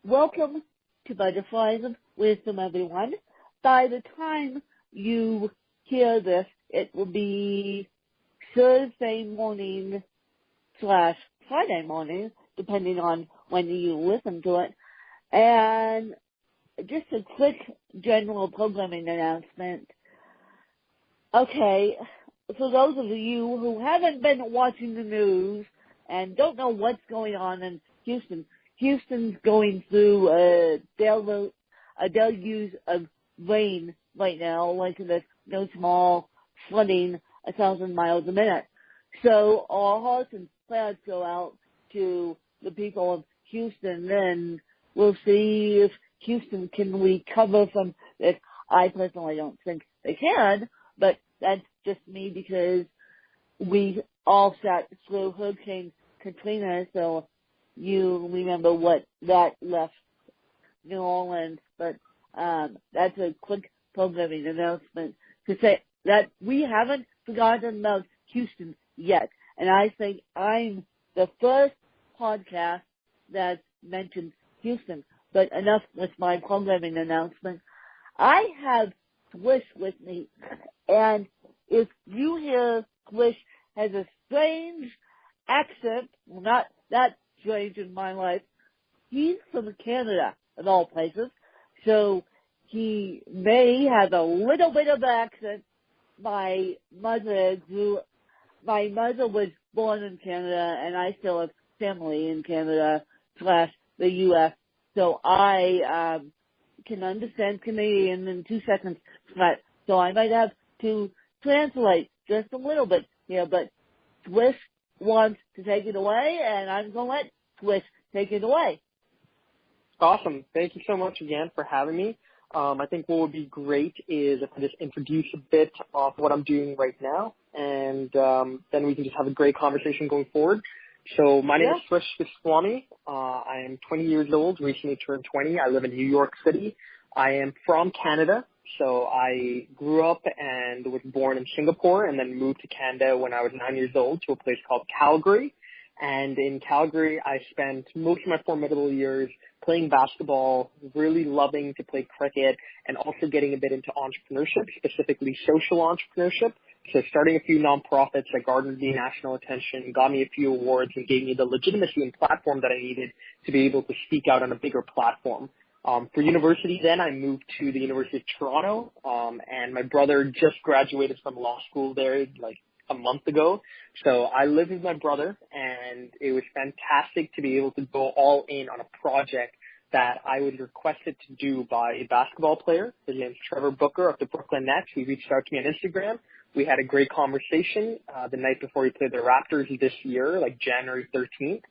welcome to Butterflies of Wisdom, everyone. By the time you hear this, it will be Thursday morning / Friday morning, depending on when you listen to it. And just a quick general programming announcement. Okay, for those of you who haven't been watching the news and don't know what's going on in Houston, Houston's going through a deluge of rain right now, like there's no small flooding 1,000 miles a minute. So our hearts and prayers go out to the people of Houston, and we'll see if Houston can recover from this. I personally don't think they can, but that's just me because we all sat through Hurricane Katrina, so you remember what that left New Orleans. But that's a quick programming announcement to say that we haven't forgotten about Houston yet. And I think I'm the first podcast that mentioned Houston. But enough with my programming announcement. I have Swish with me, and if you hear Swish has a strange accent, well, not that strange in my life, he's from Canada, of all places, so he may have a little bit of accent. My mother was born in Canada, and I still have family in Canada / the U.S., so I can understand Canadian in 2 seconds flat. So I might have to translate just a little bit here, but Swish wants to take it away, and I'm going to let Swish take it away. Awesome. Thank you so much again for having me. I think what would be great is if I just introduce a bit of what I'm doing right now, and then we can just have a great conversation going forward. So my name is Swish Goswami. I am 20 years old, recently turned 20. I live in New York City. I am from Canada, so I grew up and was born in Singapore and then moved to Canada when I was 9 years old to a place called Calgary. And in Calgary, I spent most of my formidable years playing basketball, really loving to play cricket, and also getting a bit into entrepreneurship, specifically social entrepreneurship. So starting a few nonprofits that garnered me national attention, got me a few awards, and gave me the legitimacy and platform that I needed to be able to speak out on a bigger platform. For university then, I moved to the University of Toronto, and my brother just graduated from law school there like a month ago. So I lived with my brother, and it was fantastic to be able to go all in on a project that I was requested to do by a basketball player. His name is Trevor Booker of the Brooklyn Nets. He reached out to me on Instagram. We had a great conversation the night before he played the Raptors this year, like January 13th.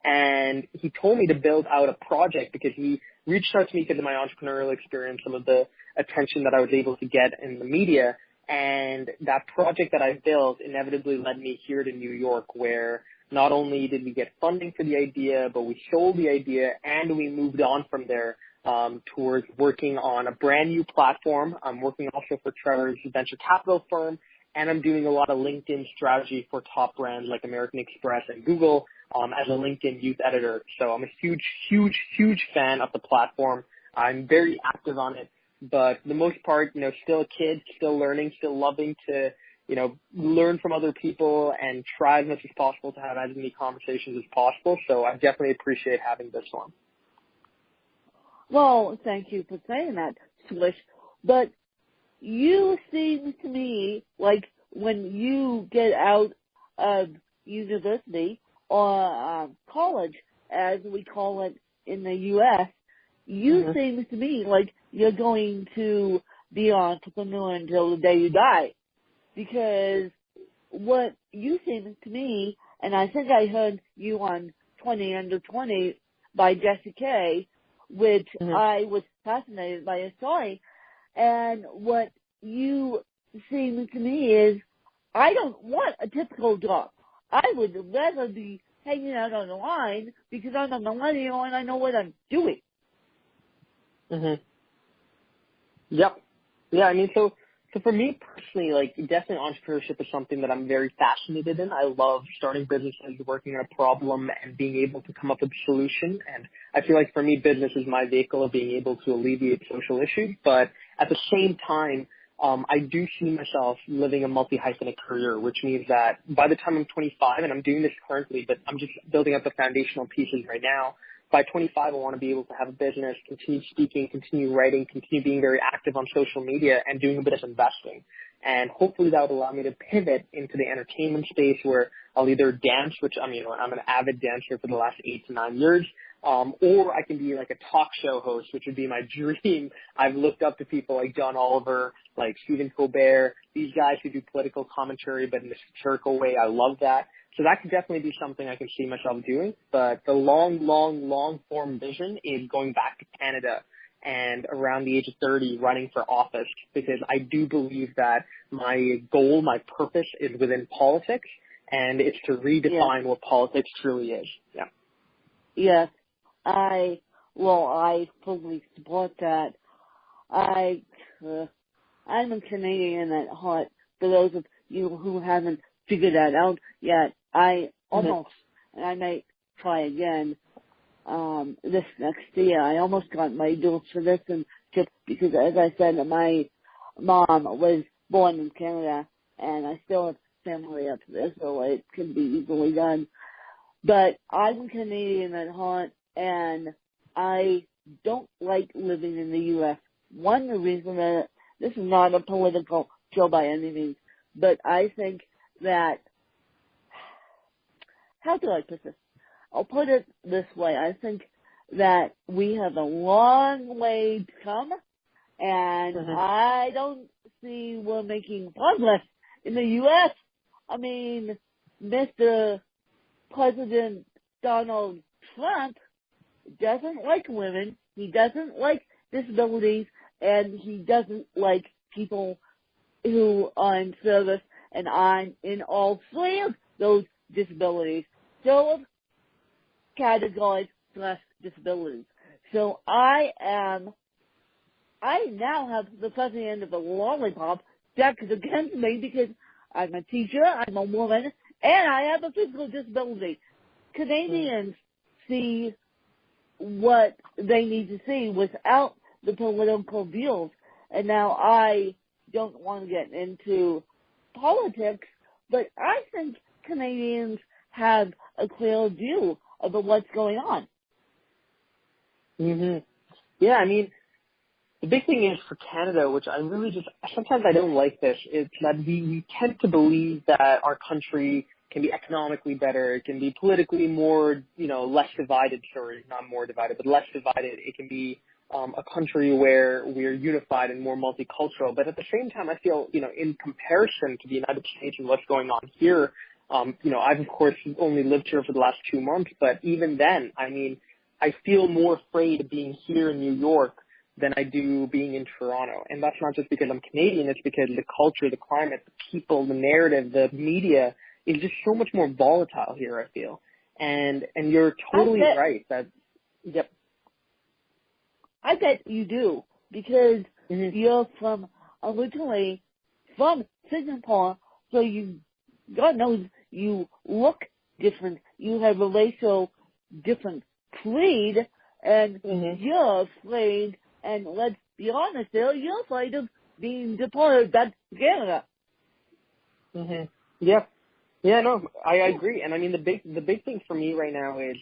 And he told me to build out a project because he reached out to me because of my entrepreneurial experience, some of the attention that I was able to get in the media. And that project that I built inevitably led me here to New York, where not only did we get funding for the idea, but we sold the idea and we moved on from there towards working on a brand new platform. I'm working also for Trevor's venture capital firm, and I'm doing a lot of LinkedIn strategy for top brands like American Express and Google as a LinkedIn youth editor. So I'm a huge fan of the platform. I'm very active on it. But for the most part, still a kid, still learning, still loving to, learn from other people and try as much as possible to have as many conversations as possible. So I definitely appreciate having this one. Well, thank you for saying that, Swish. But you seem to me like when you get out of university or college, as we call it in the U.S., you seem to me like you're going to be an entrepreneur until the day you die. Because what you seem to me, and I think I heard you on 20 Under 20 by Jesse K, which I was fascinated by his story. And what you seem to me is, I don't want a typical job. I would rather be hanging out on the line because I'm a millennial and I know what I'm doing. Yep. Yeah, I mean, so So for me personally, like definitely entrepreneurship is something that I'm very fascinated in. I love starting businesses, working on a problem and being able to come up with a solution. And I feel like for me, business is my vehicle of being able to alleviate social issues. But at the same time, I do see myself living a multi-hyphenate career, which means that by the time I'm 25, and I'm doing this currently, but I'm just building up the foundational pieces right now, by 25, I want to be able to have a business, continue speaking, continue writing, continue being very active on social media, and doing a bit of investing. And hopefully that would allow me to pivot into the entertainment space where I'll either dance, which I'm an avid dancer for the last 8 to 9 years, or I can be like a talk show host, which would be my dream. I've looked up to people like John Oliver, like Stephen Colbert, these guys who do political commentary, but in a satirical way. I love that. So that could definitely be something I can see myself doing. But the long form vision is going back to Canada and around the age of 30 running for office, because I do believe that my goal, my purpose is within politics, and it's to redefine what politics truly is. Yeah. Yes. I fully support that. I'm a Canadian at heart. For those of you who haven't figured that out yet, I almost, and I might try again, this next year. I almost got my dual citizenship because, as I said, my mom was born in Canada, and I still have family up there, so it can be easily done. But I'm Canadian at heart, and I don't like living in the U.S. One reason that this is not a political show by any means, but I think that, how do I put this? I'll put it this way. I think that we have a long way to come, and I don't see we're making progress in the U.S. I mean, Mr. President Donald Trump doesn't like women, he doesn't like disabilities, and he doesn't like people who are in service, and I'm in all three of those disabilities. So categories / disabilities. So I now have the fuzzy end of the lollipop stacked against me because I'm a teacher, I'm a woman, and I have a physical disability. Canadians see what they need to see without the political views. And now I don't want to get into politics, but I think Canadians have a clear view of what's going on. Yeah, I mean, the big thing is for Canada, which I really sometimes I don't like this, is that we tend to believe that our country can be economically better, it can be politically more, less divided, not more divided, but less divided. It can be a country where we're unified and more multicultural. But at the same time, I feel, in comparison to the United States and what's going on here, I've of course only lived here for the last 2 months, but even then, I mean, I feel more afraid of being here in New York than I do being in Toronto. And that's not just because I'm Canadian, it's because the culture, the climate, the people, the narrative, the media is just so much more volatile here, I feel. And you're totally right that, I bet you do, because you're originally from Singapore, so God knows you look different. You have a racial different creed, and you're afraid, and let's be honest there, you're afraid of being deported back to Canada. Yeah, no, I agree. And I mean, the big thing for me right now is,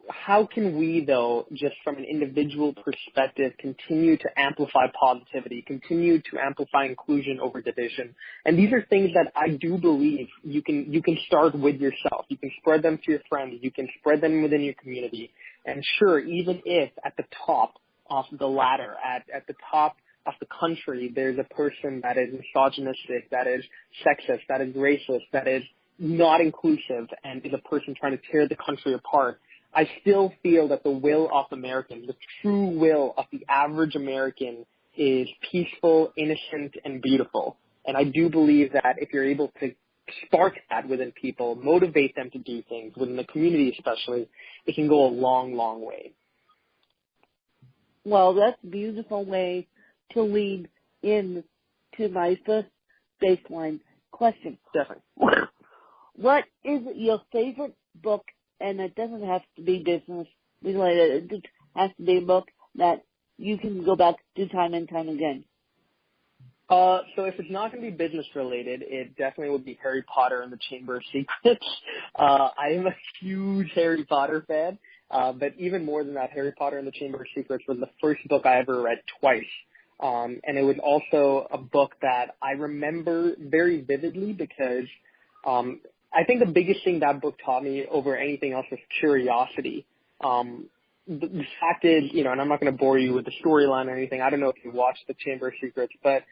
how can we, though, just from an individual perspective, continue to amplify positivity, continue to amplify inclusion over division? And these are things that I do believe you can start with yourself. You can spread them to your friends. You can spread them within your community. And sure, even if at the top of the ladder, at the top of the country, there's a person that is misogynistic, that is sexist, that is racist, that is not inclusive, and is a person trying to tear the country apart, I still feel that the will of Americans, the true will of the average American, is peaceful, innocent, and beautiful. And I do believe that if you're able to spark that within people, motivate them to do things, within the community especially, it can go a long, long way. Well, that's a beautiful way to lead in to my first baseline question. Definitely. What is your favorite book? And it doesn't have to be business related. It just has to be a book that you can go back to time and time again. So if it's not going to be business related, it definitely would be Harry Potter and the Chamber of Secrets. I am a huge Harry Potter fan, but even more than that, Harry Potter and the Chamber of Secrets was the first book I ever read twice. And it was also a book that I remember very vividly because I think the biggest thing that book taught me over anything else was curiosity. The fact is, and I'm not going to bore you with the storyline or anything. I don't know if you watched the Chamber of Secrets, but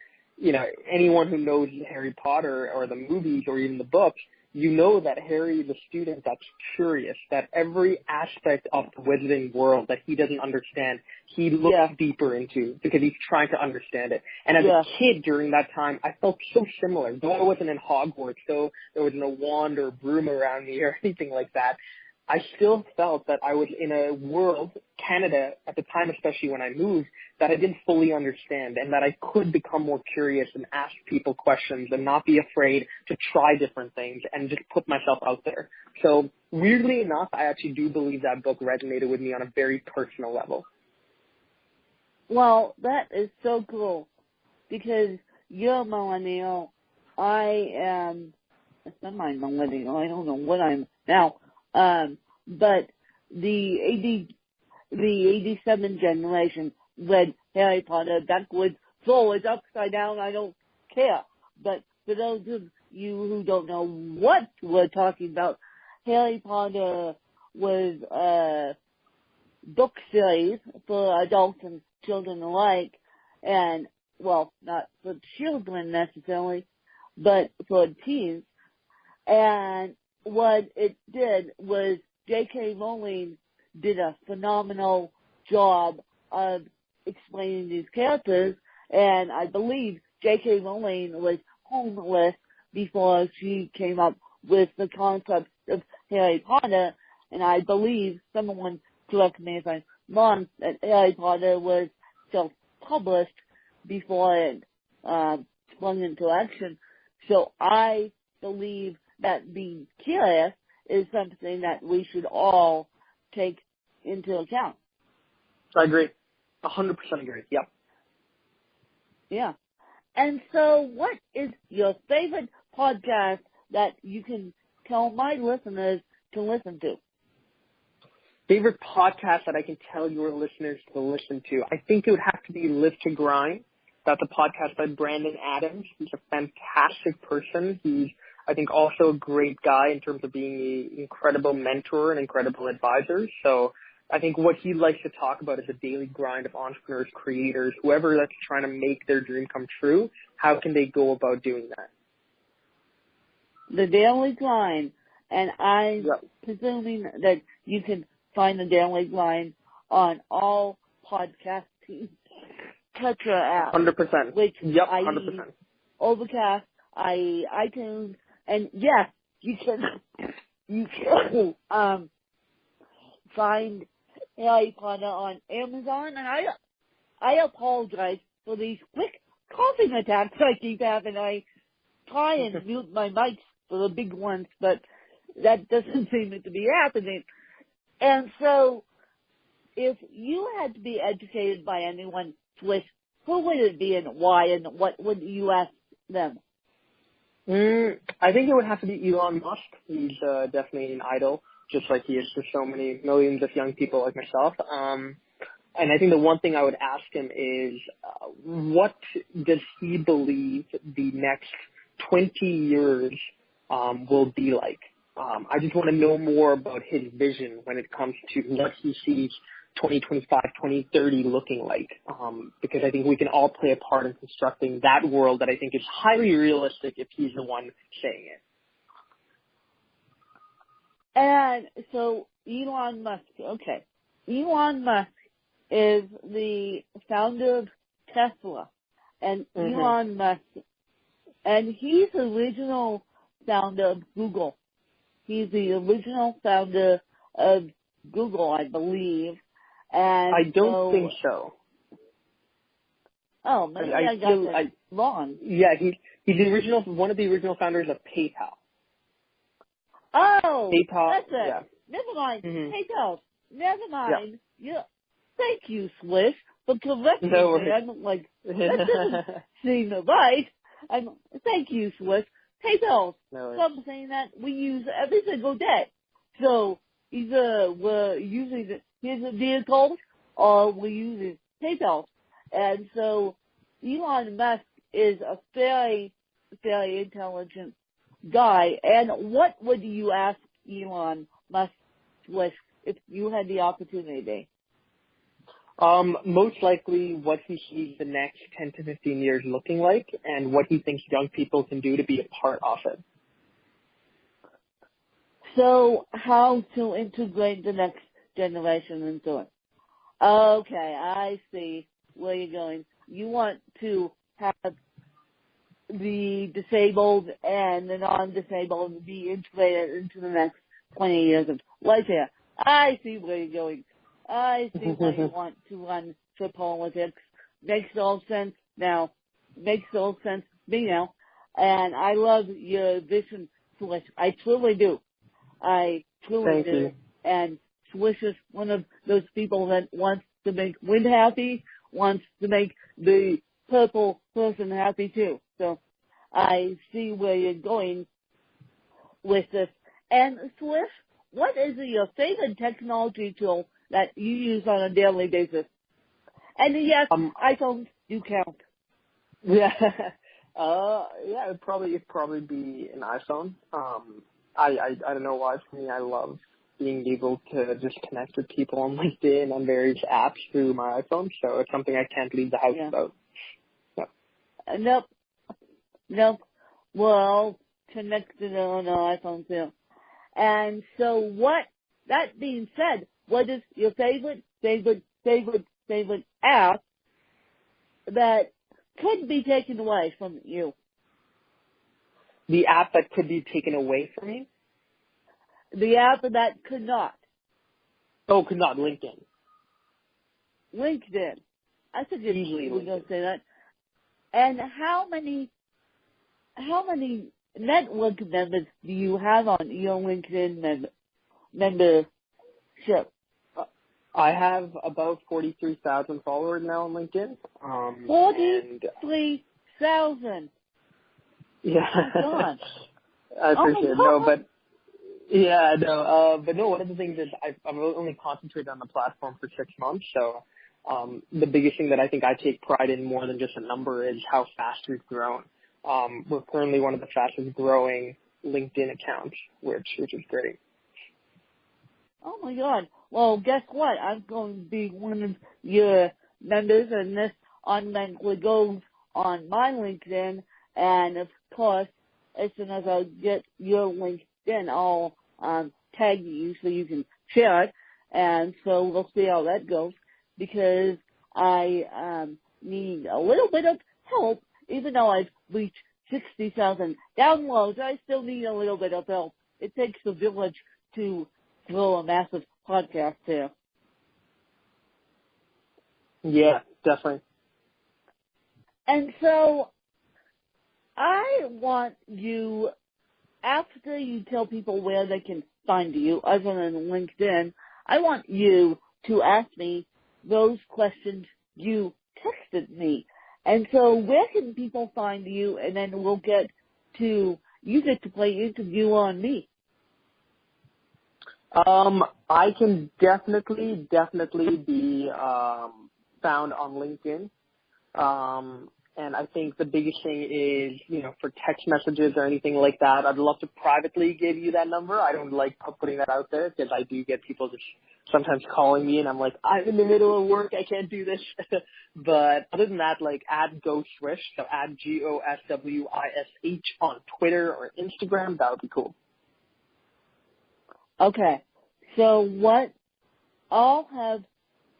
anyone who knows Harry Potter or the movies or even the books, that Harry, the student that's curious, that every aspect of the wizarding world that he doesn't understand, he looks deeper into because he's trying to understand it. And as a kid during that time, I felt so similar. Though I wasn't in Hogwarts, though there wasn't a wand or a broom around me or anything like that, I still felt that I was in a world, Canada at the time, especially when I moved, that I didn't fully understand and that I could become more curious and ask people questions and not be afraid to try different things and just put myself out there. So weirdly enough, I actually do believe that book resonated with me on a very personal level. Well, that is so cool because you're a millennial. I am a semi-millennial. I don't know what I'm now. But the 87 generation read Harry Potter backwards, forwards, upside down, I don't care. But for those of you who don't know what we're talking about, Harry Potter was a book series for adults and children alike, and, well, not for children necessarily, but for teens. And what it did was J.K. Rowling did a phenomenal job of explaining these characters, and I believe J.K. Rowling was homeless before she came up with the concept of Harry Potter, and I believe, someone correct me if I'm wrong, that Harry Potter was self-published before it sprung into action. So I believe that being curious is something that we should all take into account. I agree. 100% agree. Yep. Yeah. And so what is your favorite podcast that you can tell my listeners to listen to? Favorite podcast that I can tell your listeners to listen to? I think it would have to be Live to Grind. That's a podcast by Brandon Adams. He's a fantastic person. He's, I think, also a great guy in terms of being an incredible mentor and incredible advisor. So I think what he likes to talk about is the daily grind of entrepreneurs, creators, whoever that's trying to make their dream come true. How can they go about doing that? The daily grind. And I'm presuming that you can find the daily grind on all podcasting apps. 100%. Which 100%. Overcast, iTunes, and yes, you can find Harry Potter on Amazon. And I apologize for these quick coughing attacks I keep having. I try and mute my mics for the big ones, but that doesn't seem to be happening. And so, if you had to be educated by anyone, Swish, who would it be and why, and what would you ask them? I think it would have to be Elon Musk. He's definitely an idol, just like he is for so many millions of young people like myself. And I think the one thing I would ask him is, what does he believe the next 20 years will be like? I just want to know more about his vision when it comes to what he sees 2025, 2030 looking like, because I think we can all play a part in constructing that world that I think is highly realistic if he's the one saying it. And so Elon Musk, okay. Elon Musk is the founder of Tesla, and Elon Musk, and he's the original founder of Google. He's the original founder of Google, I believe. And I don't think so. Oh, maybe I got that wrong. Yeah, he's one of the original founders of PayPal. Oh, PayPal, that's it. yeah. Never mind. Mm-hmm. PayPal. Never mind. Yeah. Thank you, Swish, for correcting No me. worries. I'm like, that doesn't seem right. Thank you, Swish. PayPal, No worries. something that we use every single day. So either we're using his vehicles or we're using PayPal. And so Elon Musk is a very, very intelligent guy. And what would you ask Elon Musk if you had the opportunity? Most likely what he sees the next 10 to 15 years looking like and what he thinks young people can do to be a part of it. So how to integrate the next generation into it? Okay, I see where you're going. You want to have the disabled and the non-disabled be integrated into the next 20 years of life here. I see where you're going. I see why you want to run for politics. Makes all sense now. Makes all sense to me now. And I love your vision, Swish. I truly do. I truly Thank do. you. And Swish is one of those people that wants to make Wind happy, wants to make the purple person happy too. So I see where you're going with this. And Swish, what is your favorite technology tool that you use on a daily basis? And yes, iPhones do count. Yeah. Yeah, it'd probably be an iPhone. I don't know why. For me, I love being able to just connect with people on LinkedIn on various apps through my iPhone. So it's something I can't leave the house without. Nope. Well, connected on an iPhone too. And so that being said, what is your favorite app that could be taken away from you? The app that could be taken away from me? The app that could not. Oh, could not. LinkedIn. LinkedIn. I figured Easily you were going LinkedIn. to say that. And how many network members do you have on your LinkedIn membership? I have about 43,000 followers now on LinkedIn. 43,000. Yeah. Oh, God. I appreciate it. Oh, No, but yeah, no, but no, one of the things is I've only concentrated on the platform for 6 months. So, the biggest thing that I think I take pride in more than just a number is how fast we've grown. We're currently one of the fastest growing LinkedIn accounts, which is great. Oh my God. Well, guess what? I'm going to be one of your members, and this automatically goes on my LinkedIn. And of course, as soon as I get your LinkedIn, I'll tag you so you can share it. And so we'll see how that goes, because I need a little bit of help. Even though I've reached 60,000 downloads, I still need a little bit of help. It takes a village to grow a massive podcast here. Yeah, definitely. And so I want you, after you tell people where they can find you, other than LinkedIn, I want you to ask me those questions you texted me. And so where can people find you? And then you get to play interview on me. I can definitely be found on LinkedIn. And I think the biggest thing is, for text messages or anything like that, I'd love to privately give you that number. I don't like putting that out there because I do get people just sometimes calling me and I'm like, I'm in the middle of work, I can't do this. But other than that, add Goswish, so add GOSWISH on Twitter or Instagram, that would be cool. Okay. So I'll have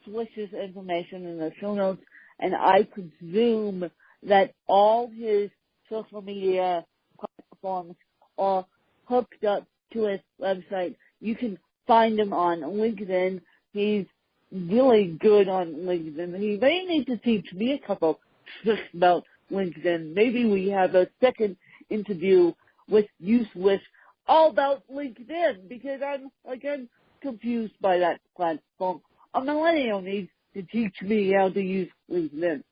Swish's information in the show notes, and I presume that all his social media platforms are hooked up to his website. You can find him on LinkedIn. He's really good on LinkedIn. He may need to teach me a couple Swish about LinkedIn. Maybe we have a second interview with you, Swish, all about LinkedIn, because I'm confused by that platform. A millennial needs to teach me how to use LinkedIn.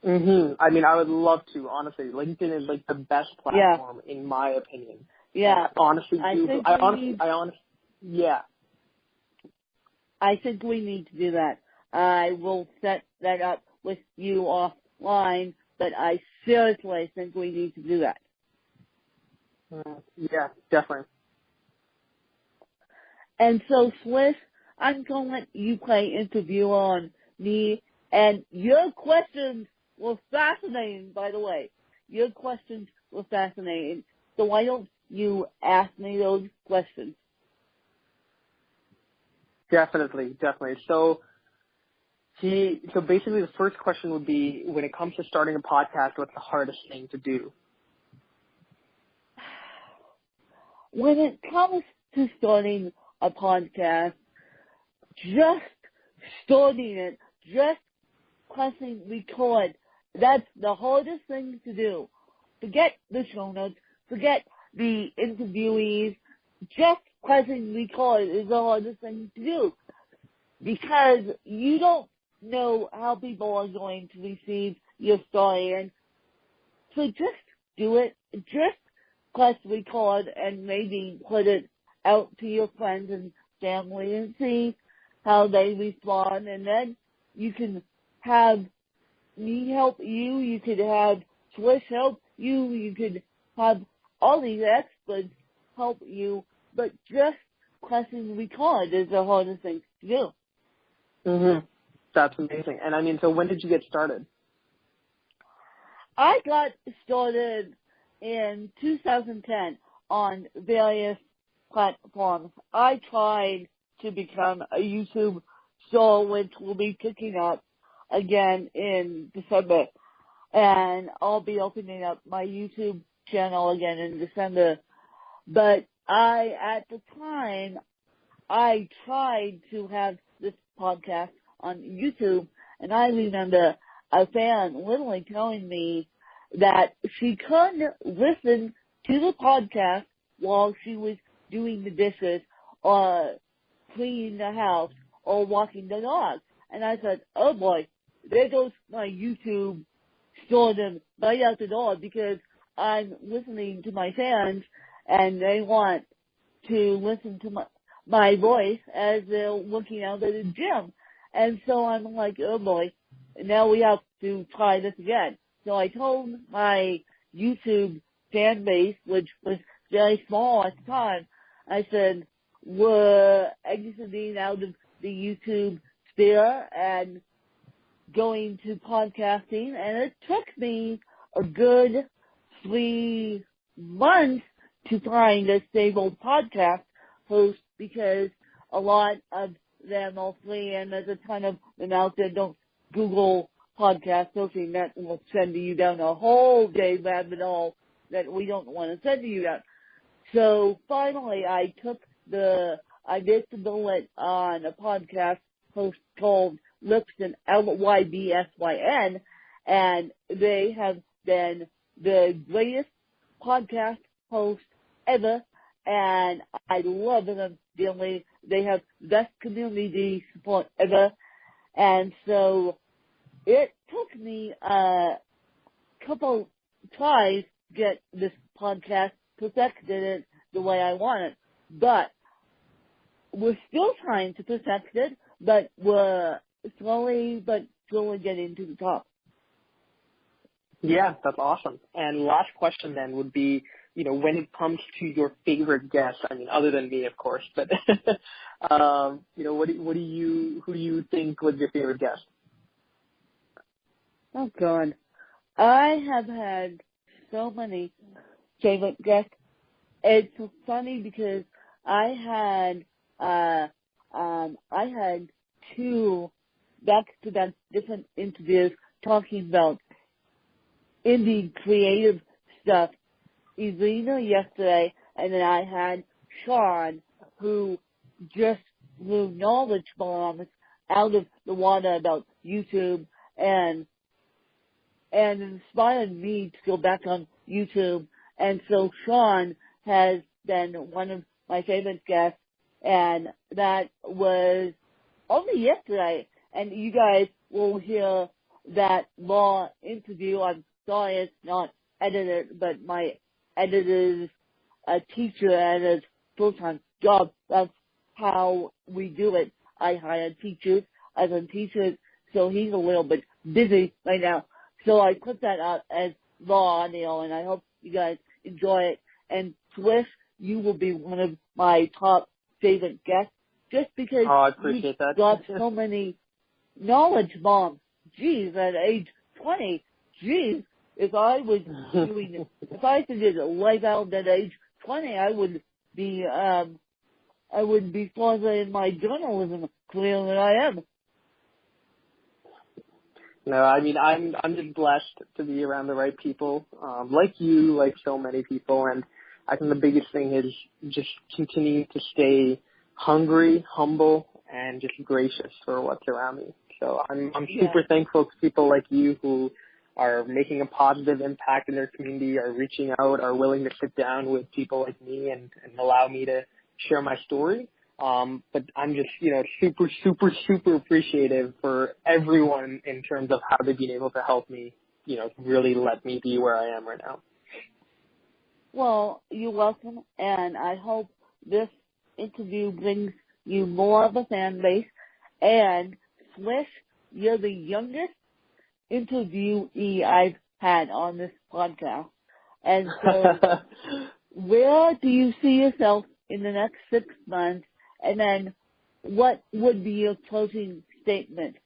I mean, I would love to, honestly. LinkedIn is like the best platform in my opinion. Yeah. Honestly, yeah. I think we need to do that. I will set that up with you offline, but I seriously think we need to do that. Yeah, definitely. And so, Swish, I'm going to let you play interview on me, and your questions were fascinating, by the way. Your questions were fascinating. So why don't you ask me those questions? Definitely. So basically the first question would be, when it comes to starting a podcast, what's the hardest thing to do? When it comes to starting a podcast, just starting it, just pressing record, that's the hardest thing to do. Forget the show notes, forget the interviewees, just pressing record is the hardest thing to do. Because you don't know how people are going to receive your story, and so just do it. Just press record and maybe put it out to your friends and family and see how they respond, and then you can have me help you, you could have Swish help you, you could have all these experts help you, but just pressing record is the hardest thing to do. That's amazing. And I mean, so when did you get started? I got started in 2010 on various platforms. I tried to become a YouTube star, which will be picking up again in December. And I'll be opening up my YouTube channel again in December. But at the time, I tried to have this podcast on YouTube, and I remember a fan literally telling me that she couldn't listen to the podcast while she was doing the dishes or cleaning the house or walking the dog. And I said, oh boy, there goes my YouTube stardom right out the door, because I'm listening to my fans and they want to listen to my voice as they're working out at the gym. And so I'm like, oh boy, now we have to try this again. So I told my YouTube fan base, which was very small at the time, I said, we're exiting out of the YouTube sphere and going to podcasting. And it took me a good 3 months to find a stable podcast host, because a lot of them are free, and there's a ton of them out there. Don't Google podcast hosting. That will send you down a whole day rabbit hole that we don't want to send you down. So finally I bit the bullet on a podcast host called Lybsyn, Lybsyn, and they have been the greatest podcast host ever, and I love them dearly. They have best community support ever, and so it took me a couple tries to get this podcast perfected it the way I want it, but we're still trying to perfect it, but we're slowly but surely getting to the top. Yeah, that's awesome. And last question then would be, when it comes to your favorite guest, I mean, other than me, of course, but, who do you think was your favorite guest? Oh, God. I have had so many favorite guests. It's funny because I had 2 back-to-back different interviews talking about indie creative stuff. Irina yesterday, and then I had Sean, who just blew knowledge bombs out of the water about YouTube and and inspired me to go back on YouTube. And so Sean has been one of my favorite guests, and that was only yesterday. And you guys will hear that raw interview. I'm sorry it's not edited, but my editor's a teacher and his full-time job. That's how we do it. I hire teachers as a teacher, so he's a little bit busy right now. So I put that out as raw audio, and I hope you guys enjoy it. And Swish, you will be one of my top favorite guests, just because I appreciate that. got so many knowledge bombs. Geez, at age 20, geez, if I was doing, if I could get life out at age 20, I would be farther in my journalism career than I am. No, I mean, I'm just blessed to be around the right people, like you, like so many people, and I think the biggest thing is just continuing to stay hungry, humble, and just gracious for what's around me. So I'm super thankful to people like you who are making a positive impact in their community, are reaching out, are willing to sit down with people like me and allow me to share my story. But I'm just, super, super, super appreciative for everyone in terms of how they've been able to help me, really let me be where I am right now. Well, you're welcome, and I hope this interview brings you more of a fan base. And Swish, you're the youngest interviewee I've had on this podcast. And so where do you see yourself in the next 6 months? And then what would be your closing statement?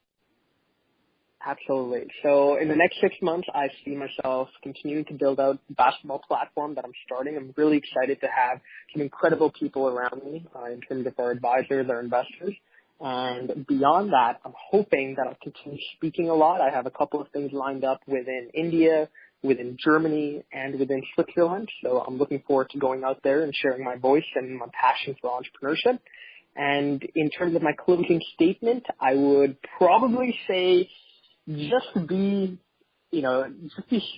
Absolutely. So in the next 6 months, I see myself continuing to build out the basketball platform that I'm starting. I'm really excited to have some incredible people around me in terms of our advisors, our investors. And beyond that, I'm hoping that I'll continue speaking a lot. I have a couple of things lined up within India, within Germany, and within Switzerland. So I'm looking forward to going out there and sharing my voice and my passion for entrepreneurship. And in terms of my closing statement, I would probably say just be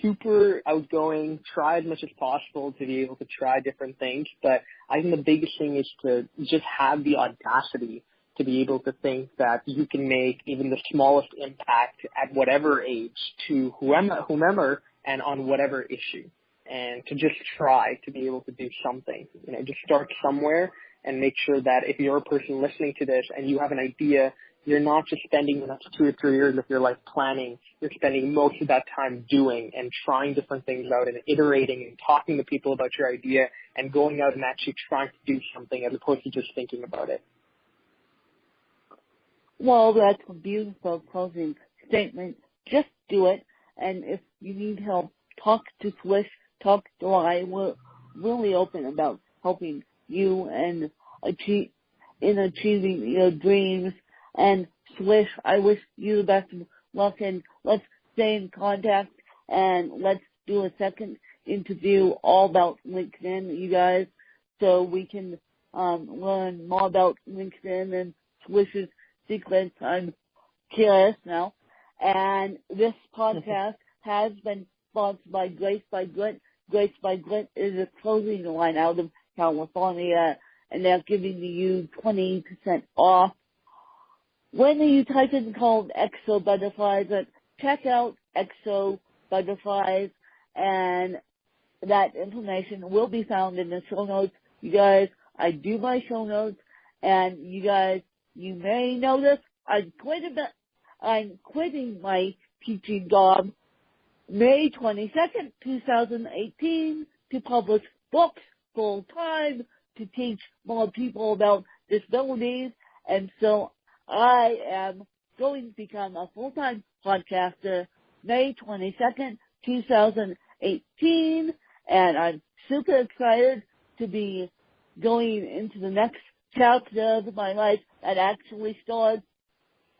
super outgoing, try as much as possible to be able to try different things. But I think the biggest thing is to just have the audacity to be able to think that you can make even the smallest impact at whatever age to whomever and on whatever issue. And to just try to be able to do something, just start somewhere and make sure that if you're a person listening to this and you have an idea, you're not just spending the next 2 or 3 years of your life planning. You're spending most of that time doing and trying different things out and iterating and talking to people about your idea and going out and actually trying to do something as opposed to just thinking about it. Well, that's a beautiful closing statement. Just do it. And if you need help, talk to Swish, talk to I. We're really open about helping you and achieving your dreams. And Swish, I wish you the best of luck, and let's stay in contact, and let's do a second interview all about LinkedIn, you guys, so we can learn more about LinkedIn and Swish's secrets. I'm curious now. And this podcast has been sponsored by Grace by Grit. Grace by Grit is a clothing line out of California, and they're giving you 20% off when you type in code Exo Butterflies. Check out Exo Butterflies, and that information will be found in the show notes. You guys, I do my show notes, and you guys, you may notice I'm quitting my teaching job May 22nd, 2018 to publish books full time to teach more people about disabilities. And so I am going to become a full-time podcaster May 22nd, 2018. And I'm super excited to be going into the next chapter of my life that actually starts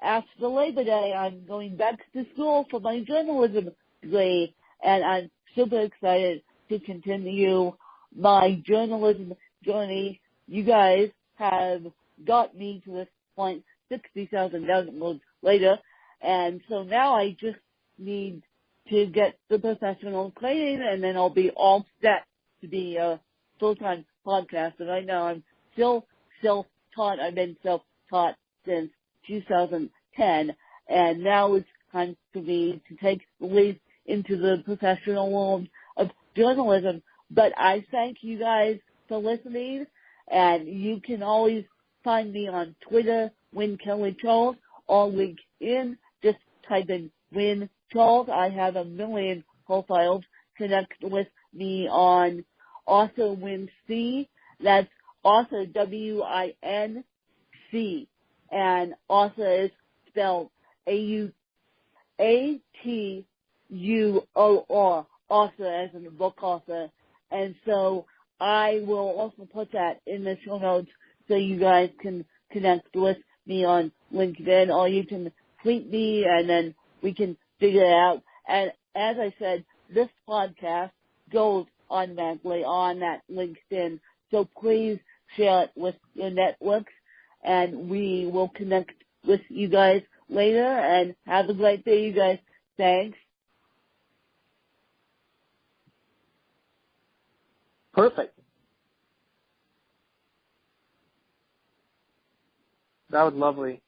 after Labor Day. I'm going back to school for my journalism degree, and I'm super excited to continue my journalism journey. You guys have got me to this point 60,000 downloads later, and so now I just need to get the professional training, and then I'll be all set to be a full-time podcaster. Right now I'm still self-taught. I've been self-taught since 2010, and now it's time for me to take the leap into the professional world of journalism. But I thank you guys for listening, and you can always find me on Twitter, Win Kelly Charles, or LinkedIn. Just type in Win Charles. I have a million profiles. Connect with me on Author Win C. That's Author W-I-N-C. And author is spelled A-U-A-T-U-O-R. Author as in the book author. And so I will also put that in the show notes so you guys can connect with me on LinkedIn, or you can tweet me and then we can figure it out. And as I said, this podcast goes automatically on that LinkedIn. So please share it with your networks, and we will connect with you guys later. And have a great day, you guys. Thanks. Perfect. That was lovely.